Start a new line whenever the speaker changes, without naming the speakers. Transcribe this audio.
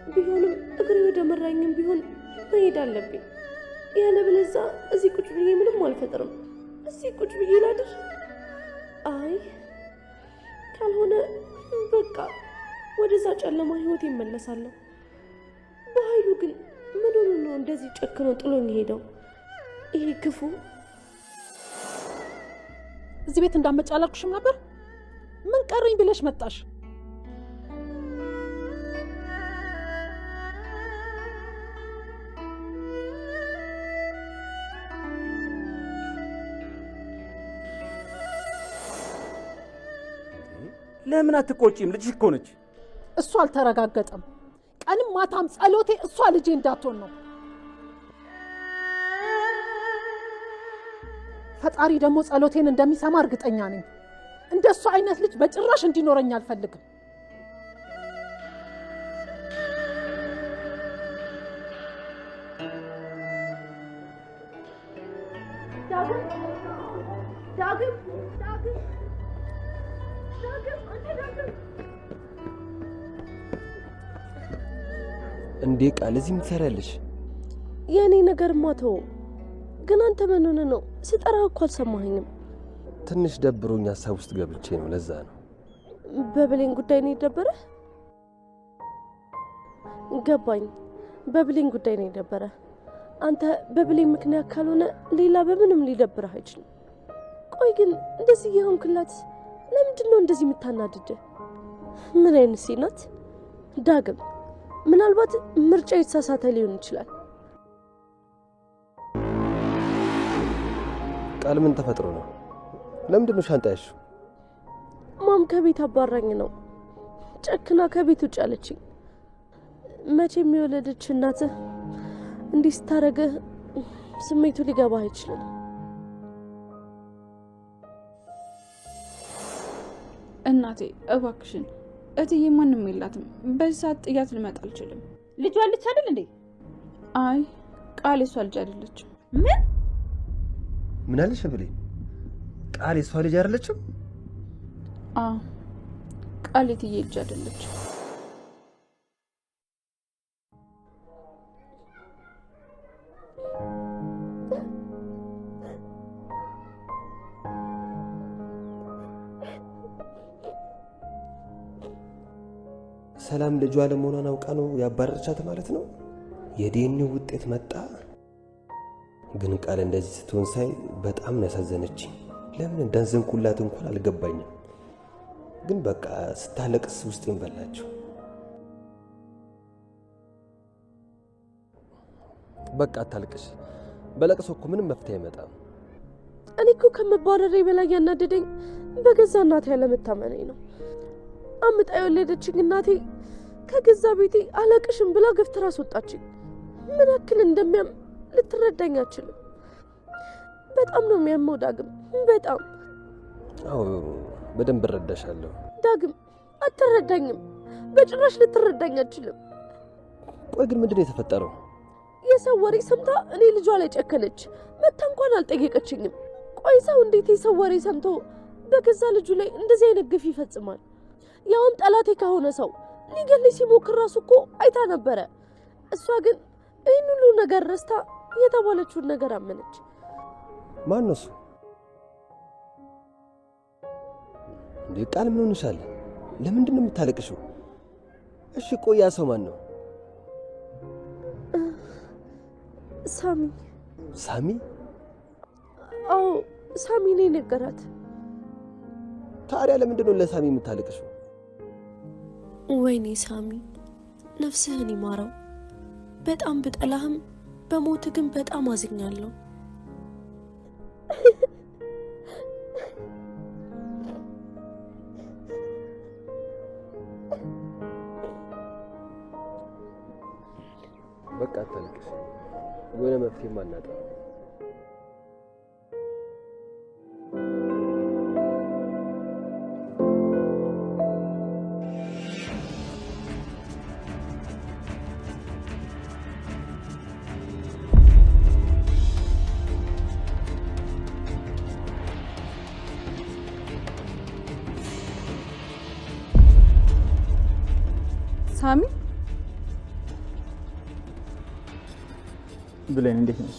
ቢሆንም እግሬ ወደ መራኝም ቢሆን መሄድ አለብኝ። ያለበለዚያ እዚህ ቁጭ ብዬ ምንም አልፈጥርም። እዚህ ቁጭ ብዬ ላድር? አይ ካልሆነ በቃ ወደዛ ጨለማ ህይወት ይመለሳለሁ። በኃይሉ ግን ምን ሆኖ ነው እንደዚህ ጨክኖ ጥሎኝ ሄደው? ይሄ ክፉ።
እዚህ ቤት እንዳመጫ አላልኩሽም ነበር? ምን ቀረኝ ብለሽ መጣሽ?
ለምን አትቆጪም? ልጅሽ እኮ ነች።
እሷ አልተረጋገጠም። ቀንም ማታም ጸሎቴ እሷ ልጄ እንዳትሆን ነው። ፈጣሪ ደግሞ ጸሎቴን እንደሚሰማ እርግጠኛ ነኝ። እንደሷ አይነት ልጅ በጭራሽ እንዲኖረኝ አልፈልግም።
እንዴ ቃል እዚህ ምን ትሰሪያለሽ?
የኔ ነገር ማተው ግን አንተ ምን ሆነ ነው? ስጠራ እኮ አልሰማኸኝም።
ትንሽ ደብሮኝ ሀሳብ ውስጥ ገብቼ ነው፣ ለዛ ነው።
በብሌን ጉዳይ ነው የደበረ? ገባኝ። በብሌን ጉዳይ ነው የደበረ። አንተ በብሌን ምክንያት ካልሆነ ሌላ በምንም ሊደብርህ አይችልም። ቆይ ግን እንደዚህ የሆንክላት ለምንድን ነው እንደዚህ የምታናድድ? ምን አይነት ሴት ናት? ዳግም ምናልባት ምርጫ የተሳሳተ ሊሆን ይችላል።
ቃል ምን ተፈጥሮ ነው? ለምንድን ነው ሻንጣ ያዝሽው?
ማም ከቤት አባራኝ ነው። ጨክና ከቤት ውጭ አለችኝ። መቼም የወለደች እናትህ እንዲህ ስታረግህ ስሜቱ ሊገባህ አይችልም።
እናቴ እባክሽን፣ እትዬ ማንም የላትም። በዚህ ሰዓት ጥያት ልመጣ አልችልም።
ልጇ አለች አይደል እንዴ?
አይ ቃል የሷ ልጅ አይደለችም።
ምን አለሽ ብሌን? ቃል የሷ ልጅ አይደለችም?
ቃል የትዬ ልጅ አይደለችም።
ሰላም ልጇ ለመሆኗን አውቃ ነው ያባረረቻት ማለት ነው? የዲኤንኤ ውጤት መጣ። ግን ቃል እንደዚህ ስትሆን ሳይ በጣም ነው ያሳዘነችኝ። ለምን እንዳዘንኩላት እንኳን አልገባኝም። ግን በቃ ስታለቅስ ውስጤን በላቸው። በቃ አታልቅሽ። በለቅሶ እኮ ምንም መፍትሄ አይመጣም።
እኔ እኮ ከመባረሬ በላይ ያናደደኝ በገዛ እናቴ ያለመታመነኝ ነው። አምጣ የወለደችኝ እናቴ ከገዛ ቤቴ አለቅሽም ብላ ገፍትራ አስወጣችኝ። ምን ያክል እንደሚያም ልትረዳኝ አትችልም። በጣም ነው የሚያመው ዳግም፣ በጣም።
አዎ በደንብ እረዳሻለሁ።
ዳግም አትረዳኝም፣ በጭራሽ ልትረዳኝ አትችልም።
ቆይ ግን ምንድን ነው የተፈጠረው?
የሰው ወሬ ሰምታ እኔ ልጇ ላይ ጨከነች። መታ እንኳን አልጠየቀችኝም። ቆይ ሰው እንዴት የሰው ወሬ ሰምቶ በገዛ ልጁ ላይ እንደዚህ አይነት ግፍ ይፈጽማል? ያውም ጠላቴ ከሆነ ሰው ሊገልኝ ሲሞክር ራሱ እኮ አይታ ነበረ። እሷ ግን ይህን ሁሉ ነገር ረስታ የተባለችውን ነገር አመነች።
ማን ነው እሱ? እንዴ ቃል ምን ሆነሻል? ለምንድን ነው የምታለቅሽው? እሺ ቆይ ያ ሰው ማን ነው?
ሳሚ።
ሳሚ?
አዎ ሳሚ ነው ነገራት።
ታዲያ ለምንድን ነው ለሳሚ የምታለቅሽው?
ወይኔ ሳሚ ነፍስህን ይማረው። በጣም ብጠላህም በሞት ግን በጣም አዝኛለሁ።
በቃ አታልቅሽ። የሆነ መፍትሄ ማናጣ።
ሳሚ
ብሌን እንዴት ነሽ?